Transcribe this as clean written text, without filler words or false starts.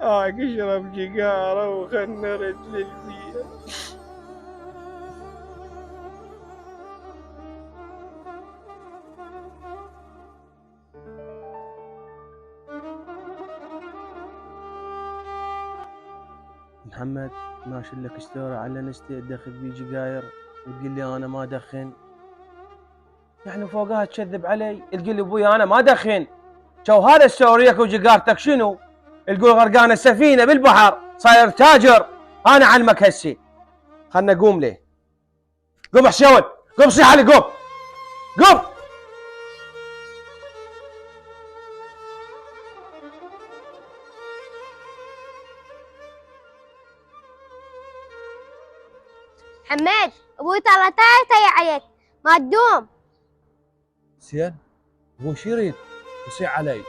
اشرب سيجاره وخنرت للبيئه. محمد ماشي لك ستوري على نستي تدخل بي سجاير وتقول لي انا ما ادخن، يعني فوقها تكذب علي تقول لي ابوي انا ما ادخن. شو هذا ستوريك وجقارتك شنو؟ تقول غرقان السفينه بالبحر صاير تاجر. انا علمك هسي، خلنا نقوم ليه. قوم حشاول، قوم صيح علي، قوم قوم. حماد ابوي طلع عليك ما تدوم. زين ابوي شو يريد؟ يصيح علي.